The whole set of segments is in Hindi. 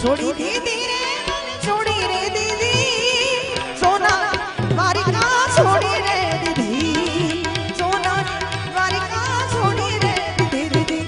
छोड़ी दीदी रे छोड़ी रे दीदी सोना द्वारिका छोड़ी रे दीदी सोना द्वारिका छोड़ी रे दीदी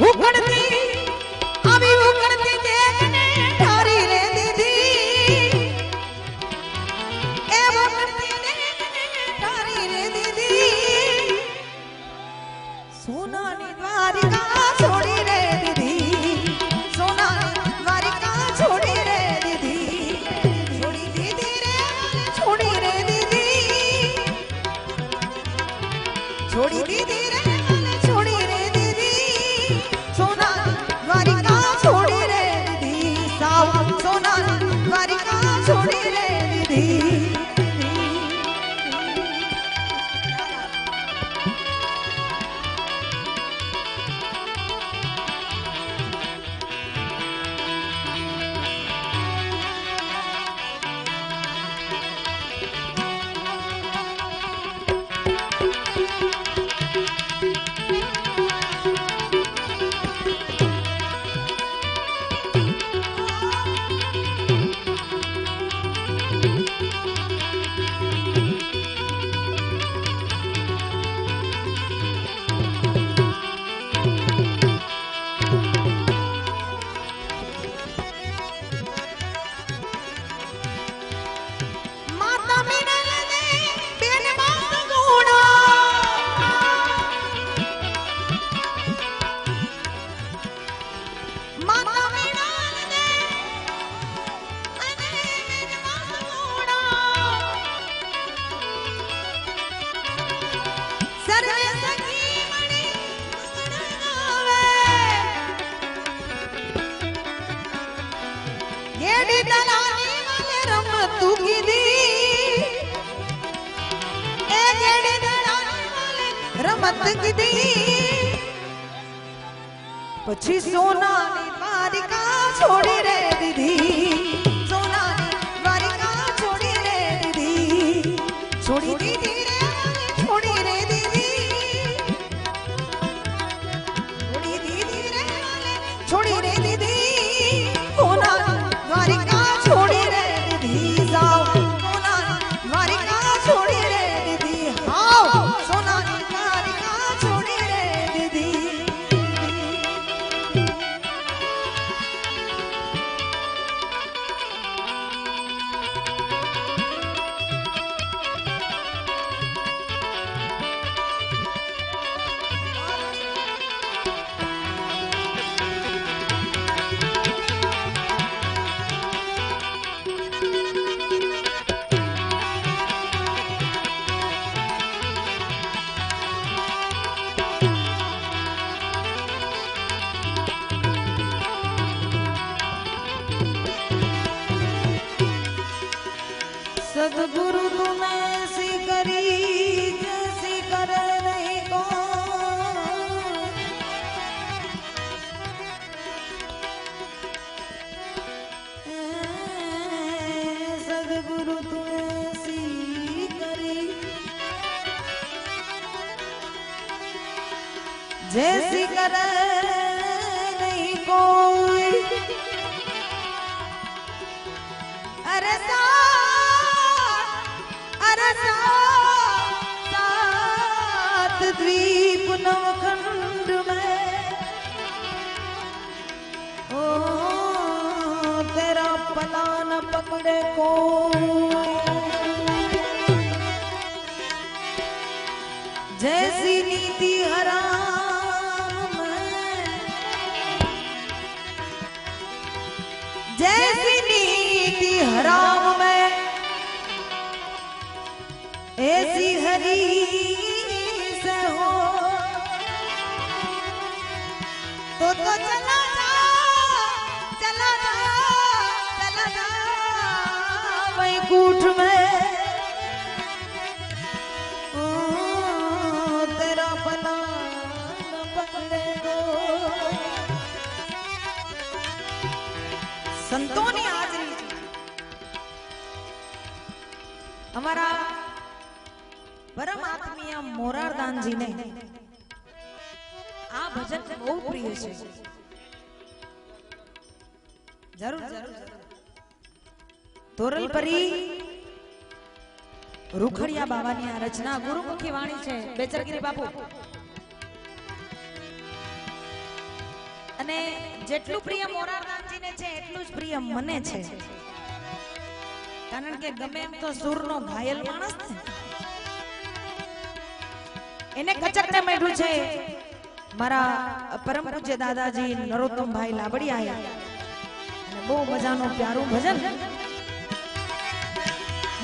उकड़ती अभी उकड़ती देखने ठारी रे दीदी ए उकड़ती देखने ठारी रे दीदी सोना नी द्वारिका छोड़ी रे दीदी सोना द्वारिका छोड़ी रे दीदी छोड़ी दीदी रे छोड़ी रे दीदी छोड़ी दीदी रे छोड़ी रे दीदी सोना द्वारिका छोड़ी रे दीदी साव सोना द्वारिका छोड़ी रे दीदी रमत कीधी पछी सोना द्वारिका छोड़ी रे दीदी सोना द्वारिका छोड़ी रे दीदी छोड़ी दीदी रे छोड़ी रे दीदी छोड़ी दीदी रे छोड़ी रे दीदी सोना द्वारिका छोड़ी रे दीदी जाओ सोना द्वारिका छोड़ी रे दीदी आओ सोना द्वारिका छोड़ी रे दीदी सदगुरु तुम ऐसी करी जैसी कर नहीं को सदगुरु तुम ऐसी जैसी करे नहीं कोई अरे सात द्वीप नवखंड में ओ तेरा पला न पकड़े कोई जैसी नीति हराम में जैसी नीति हराम में ऐसी हरी से हो तो चला जा वैकुंठ में तेरा पला न पकड़े दो संतों ने हाजरी हमारा परम आत्मीय मोरारदान जी ने आ भजन बहुत प्रिय है जरूर तोरल परी रुखड़िया बाबानी आ रचना गुरुमुखी वाणी छे बेचरगिरी बापू અને જેટલું પ્રિય મોરારદાનજીને છે એટલું જ પ્રિય મને છે કારણ કે ગમે એમ તો સુરનો ઘાયલ માણસ છે એને કચકને મેઠું છે મારા પરમ પૂજ્ય દાદાજી નરોત્તમભાઈ લાબડિયા અને બહુ મજાનું પ્યારું ભજન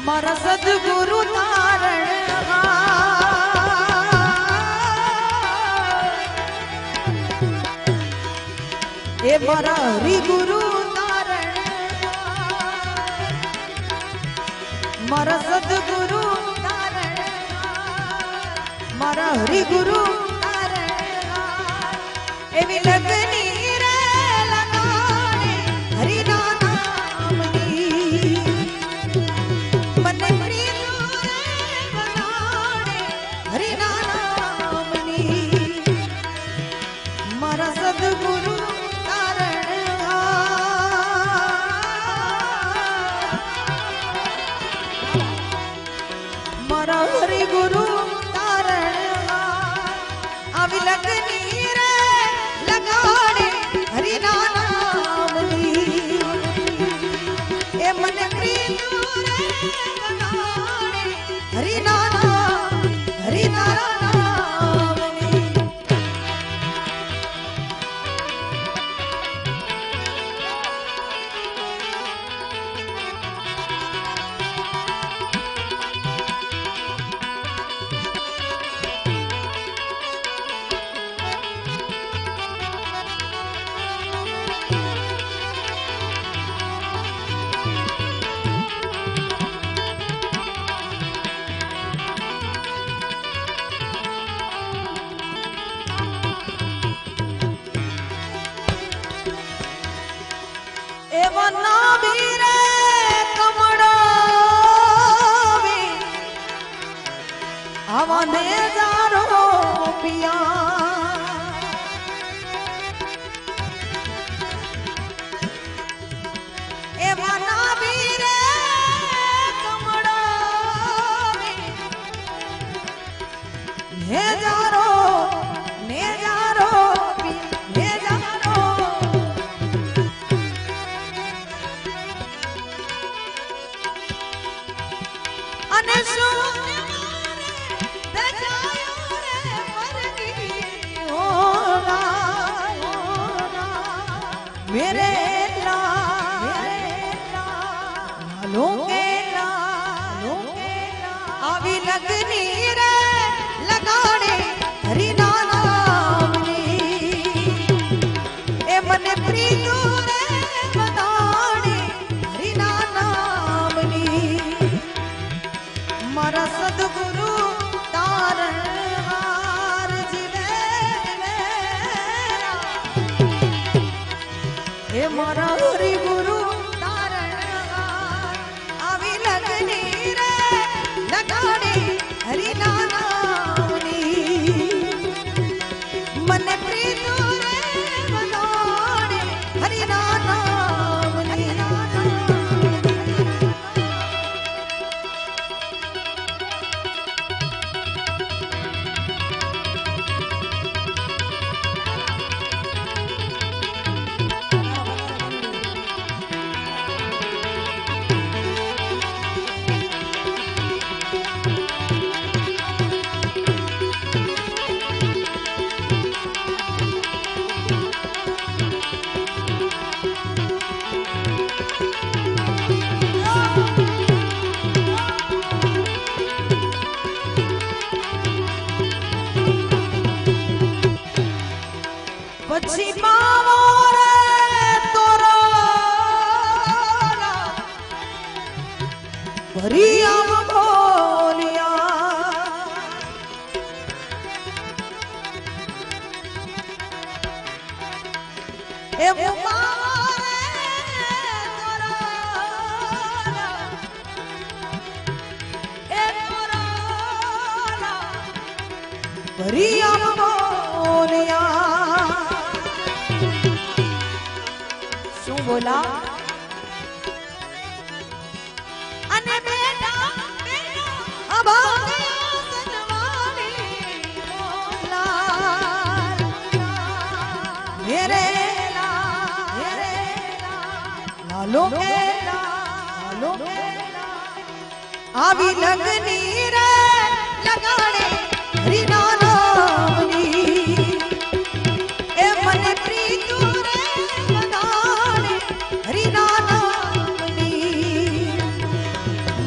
મારા સદગુરુ તારણ ए मारा हरि गुरु तारण मारा सदगुरु तारण मारा हरि गुरु तारण एवी लगनी रे लगाने हरि नाम नी मने प्रीत रे बनाने हरि नाम नी मारा सदगुरु हरि गुरु तारण आवी लगनी रे लगाड़े हरि नाम नी ए मन प्रीत रे बनाड़े हरि नाम नी आवाने जारो पिया ए मना बीरे कमड़ा ने जारो अने मेरे आवी लगनी रे लगाड़े हरि नाम नी ए मन प्रीत रे बनाड़े हरि नाम नी मारा सदगुरु तारण हार जिले मेरा ए मारा हरि गुरु तारण आवी लगनी रे लगाड़े हरि नाम नी मन ભરી આમ બોલિયા એ ભરી આમ બોલિયા શું બોલા અને બેટા બેટા અભાગ્યા સજવાણી મોલા મેરે લાલો આવી લગની રે લગાડે હરિના નામની એ મને પ્રીતુ રે લગાડે હરિના નામની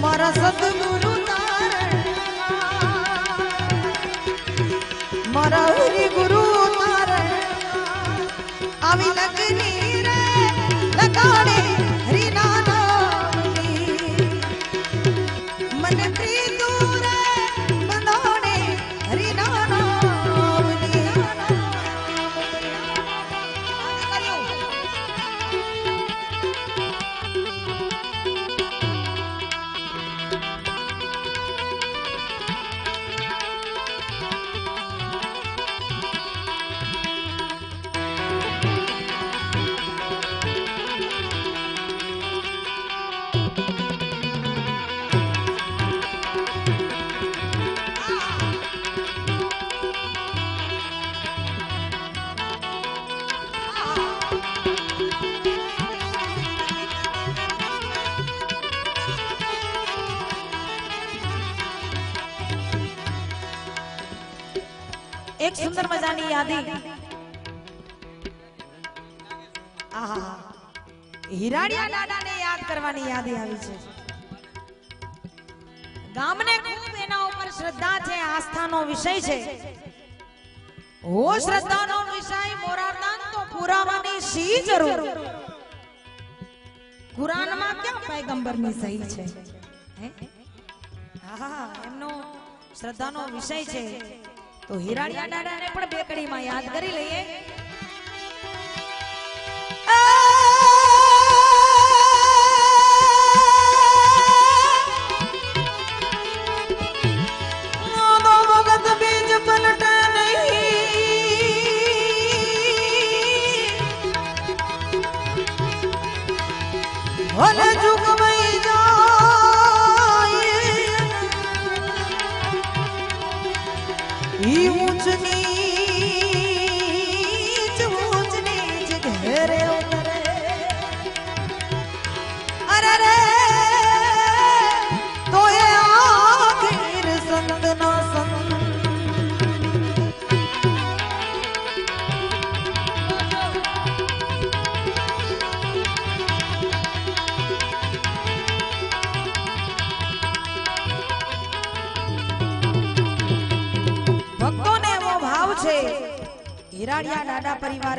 મારા સદગુરુ તારણ મારા હરિ ગુરુ તારણ આવી લગની રે લગાડે હરિના નામની મને પ્રીતુ રે બંધાડે હરિના નામની एक सुंदर मजानी यादी आहा હિરાડિયા દાદાને યાદ કરવાની યાદી આવી છે ગામને ખૂબ એના ઉપર શ્રદ્ધા છે આસ્થાનો વિષય છે ઓ શ્રદ્ધાનો વિષય મોરારદાન તો પુરાવાની શી જરૂર કુરાનમાં ક્યાં પૈગંબરની સહી છે હે આહા એમનો શ્રદ્ધાનો વિષય છે તો હિરાડિયા દાદાને પણ બે કડીમાં યાદ કરી લઈએ ભલે ઝુકવાઈ જાય ઈ ઊંચ નીચ ઘેરે ઉતરે અરે રે તો એ આખીર સંત ના સંત હિરાડિયા દાદા પરિવાર